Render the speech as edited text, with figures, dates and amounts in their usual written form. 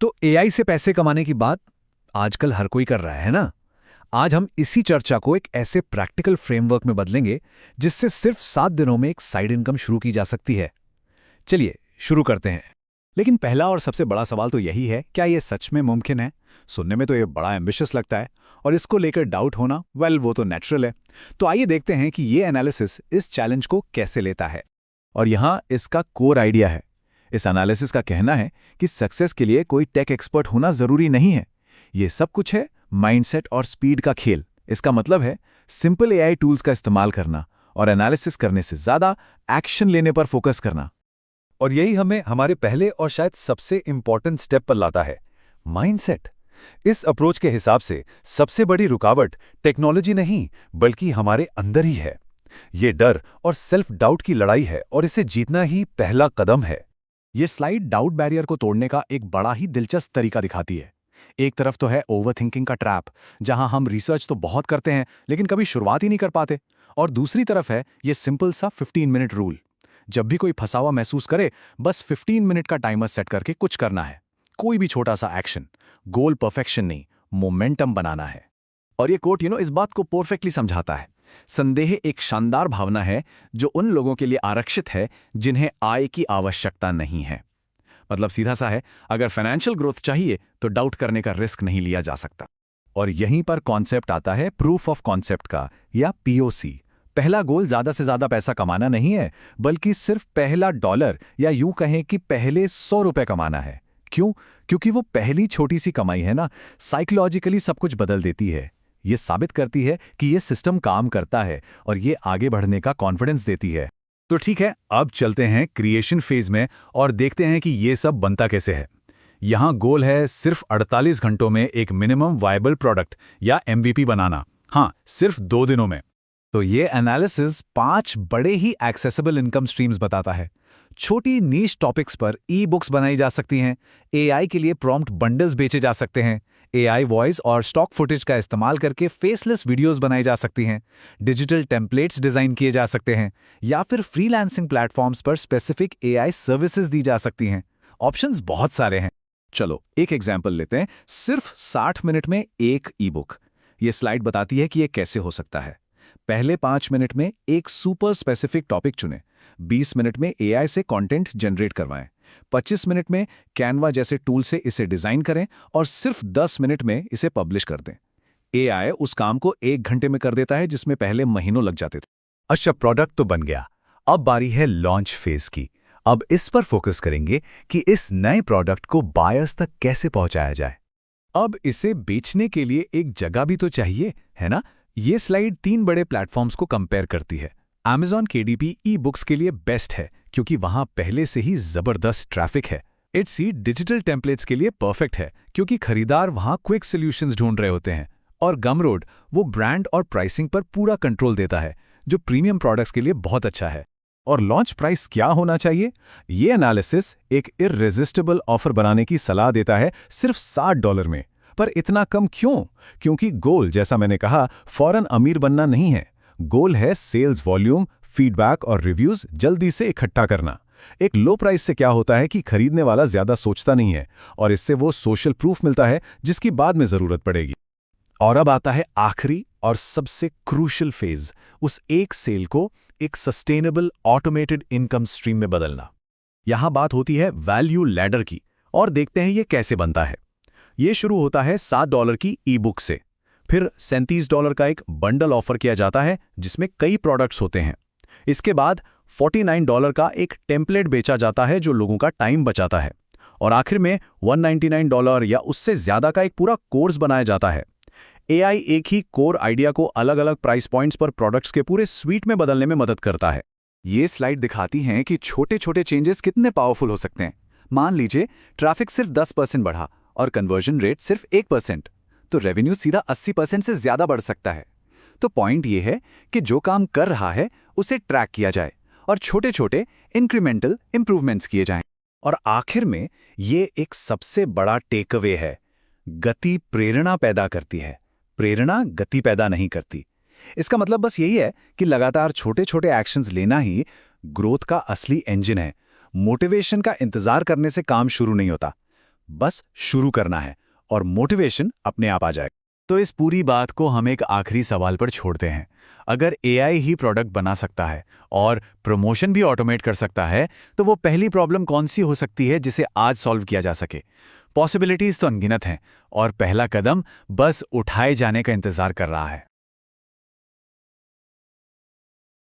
तो एआई से पैसे कमाने की बात आजकल हर कोई कर रहा है ना। आज हम इसी चर्चा को एक ऐसे प्रैक्टिकल फ्रेमवर्क में बदलेंगे जिससे सिर्फ 7 दिनों में एक साइड इनकम शुरू की जा सकती है। चलिए शुरू करते हैं। लेकिन पहला और सबसे बड़ा सवाल तो यही है, क्या ये सच में मुमकिन है? सुनने में तो ये बड़ा एम्बिशियस लगता है और इसको लेकर डाउट होना, वेल, वो तो नेचुरल है। तो आइए देखते हैं कि ये एनालिसिस इस चैलेंज को कैसे लेता है। और यहाँ इसका कोर आइडिया है। इस एनालिसिस का कहना है कि सक्सेस के लिए कोई टेक एक्सपर्ट होना जरूरी नहीं है। ये सब कुछ है माइंडसेट और स्पीड का खेल। इसका मतलब है सिंपल एआई टूल्स का इस्तेमाल करना और एनालिसिस करने से ज्यादा एक्शन लेने पर फोकस करना। और यही हमें हमारे पहले और शायद सबसे इंपॉर्टेंट स्टेप पर लाता है, माइंडसेट। इस अप्रोच के हिसाब से सबसे बड़ी रुकावट टेक्नोलॉजी नहीं बल्कि हमारे अंदर ही है। ये डर और सेल्फ डाउट की लड़ाई है और इसे जीतना ही पहला कदम है। ये स्लाइड डाउट बैरियर को तोड़ने का एक बड़ा ही दिलचस्प तरीका दिखाती है। एक तरफ तो है ओवरथिंकिंग का ट्रैप, जहां हम रिसर्च तो बहुत करते हैं लेकिन कभी शुरुआत ही नहीं कर पाते। और दूसरी तरफ है ये सिंपल सा 15 मिनट रूल। जब भी कोई फंसा हुआ महसूस करे, बस 15 मिनट का टाइमर सेट करके कुछ करना है। कोई भी छोटा सा एक्शन, गोल परफेक्शन नहीं, मोमेंटम बनाना है। और ये कोट इस बात को परफेक्टली समझाता है। संदेह एक शानदार भावना है जो उन लोगों के लिए आरक्षित है जिन्हें आय की आवश्यकता नहीं है। मतलब सीधा सा है, अगर फाइनेंशियल ग्रोथ चाहिए तो डाउट करने का रिस्क नहीं लिया जा सकता। और यहीं पर कॉन्सेप्ट आता है प्रूफ ऑफ कॉन्सेप्ट का, या पीओसी। पहला गोल ज्यादा से ज्यादा पैसा कमाना नहीं है, बल्कि सिर्फ पहला डॉलर या यूं कहें कि पहले 100 रुपए कमाना है। क्यों? क्योंकि वो पहली छोटी सी कमाई है ना, साइकोलॉजिकली सब कुछ बदल देती है। ये साबित करती है कि ये सिस्टम काम करता है और ये आगे बढ़ने का कॉन्फिडेंस देती है। तो ठीक है, अब चलते हैं क्रिएशन फेज में और देखते हैं कि ये सब बनता कैसे है। यहां गोल है सिर्फ 48 घंटों में एक मिनिमम वायबल प्रोडक्ट या एमवीपी बनाना। हाँ, सिर्फ 2 दिनों में। तो ये एनालिसिस 5 बड़े ही एक्सेसिबल इनकम स्ट्रीम्स बताता है। छोटी नीश टॉपिक्स पर ई बुक्स बनाई जा सकती हैं, एआई के लिए प्रॉम्प्ट बंडल्स बेचे जा सकते हैं, एआई वॉइस और स्टॉक फुटेज का इस्तेमाल करके फेसलेस वीडियोस बनाई जा सकती हैं, डिजिटल टेम्पलेट्स डिजाइन किए जा सकते हैं, या फिर फ्रीलांसिंग प्लेटफॉर्म्स पर स्पेसिफिक एआई सर्विसेज दी जा सकती हैं। ऑप्शंस बहुत सारे हैं। चलो एक एग्जाम्पल लेते हैं, सिर्फ 60 मिनट में एक ई बुक। ये स्लाइड बताती है कि ये कैसे हो सकता है। पहले 5 मिनट में एक सुपर स्पेसिफिक टॉपिक चुनें, 20 मिनट में एआई से कंटेंट जनरेट करवाएं, 25 मिनट में कैनवा जैसे टूल से इसे डिजाइन करें और सिर्फ 10 मिनट में इसे पब्लिश कर दें। एआई उस काम को 1 घंटे में कर देता है जिसमें पहले महीनों लग जाते थे। अच्छा, प्रोडक्ट तो बन गया। अब बारी है लॉन्च फेज की। अब इस पर फोकस करेंगे कि इस नए प्रोडक्ट को बायर्स तक कैसे पहुंचाया जाए। अब इसे बेचने के लिए एक जगह भी तो चाहिए, है ना? ये स्लाइड 3 बड़े प्लेटफॉर्म्स को कंपेयर करती है। Amazon KDP ई बुक्स के लिए बेस्ट है क्योंकि वहां पहले से ही जबरदस्त ट्रैफिक है। Etsy डिजिटल टेम्पलेट्स के लिए परफेक्ट है क्योंकि खरीदार वहां क्विक सॉल्यूशंस ढूंढ रहे होते हैं। और गमरोड वो ब्रांड और प्राइसिंग पर पूरा कंट्रोल देता है, जो प्रीमियम प्रोडक्ट्स के लिए बहुत अच्छा है। और लॉन्च प्राइस क्या होना चाहिए? ये एनालिसिस एक इररेजिस्टिबल ऑफर बनाने की सलाह देता है, सिर्फ $60 में। पर इतना कम क्यों? क्योंकि गोल, जैसा मैंने कहा, फौरन अमीर बनना नहीं है। गोल है सेल्स वॉल्यूम, फीडबैक और रिव्यूज जल्दी से इकट्ठा करना। एक लो प्राइस से क्या होता है कि खरीदने वाला ज्यादा सोचता नहीं है और इससे वो सोशल प्रूफ मिलता है जिसकी बाद में जरूरत पड़ेगी। और अब आता है आखिरी और सबसे क्रूशियल फेज, उस एक सेल को एक सस्टेनेबल ऑटोमेटेड इनकम स्ट्रीम में बदलना। यहां बात होती है वैल्यू लैडर की, और देखते हैं ये कैसे बनता है। ये शुरू होता है $7 की ई बुक से, फिर $37 का एक बंडल ऑफर किया जाता है जिसमें कई प्रोडक्ट्स होते हैं। इसके बाद $49 का एक टेम्पलेट बेचा जाता है जो लोगों का टाइम बचाता है, और आखिर में $199 या उससे ज्यादा का एक पूरा कोर्स बनाया जाता है। एआई एक ही कोर आइडिया को अलग अलग प्राइस पॉइंट्स पर प्रोडक्ट्स के पूरे स्वीट में बदलने में मदद करता है। ये स्लाइड दिखाती हैं कि छोटे छोटे चेंजेस कितने पावरफुल हो सकते हैं। मान लीजिए ट्रैफिक सिर्फ 10% बढ़ा और कन्वर्जन रेट सिर्फ 1%, तो रेवेन्यू सीधा 80% से ज्यादा बढ़ सकता है। तो पॉइंट ये है कि जो काम कर रहा है उसे ट्रैक किया जाए और छोटे छोटे इंक्रीमेंटल इंप्रूवमेंट्स किए जाएं। और आखिर में ये एक सबसे बड़ा टेकअवे है, गति प्रेरणा पैदा करती है, प्रेरणा गति पैदा नहीं करती। इसका मतलब बस यही है कि लगातार छोटे छोटे एक्शंस लेना ही ग्रोथ का असली इंजन है। मोटिवेशन का इंतजार करने से काम शुरू नहीं होता। बस शुरू करना है और मोटिवेशन अपने आप आ जाए। तो इस पूरी बात को हम एक आखिरी सवाल पर छोड़ते हैं। अगर एआई ही प्रोडक्ट बना सकता है और प्रमोशन भी ऑटोमेट कर सकता है, तो वो पहली प्रॉब्लम कौन सी हो सकती है जिसे आज सॉल्व किया जा सके? पॉसिबिलिटीज तो अनगिनत हैं और पहला कदम बस उठाए जाने का इंतजार कर रहा है।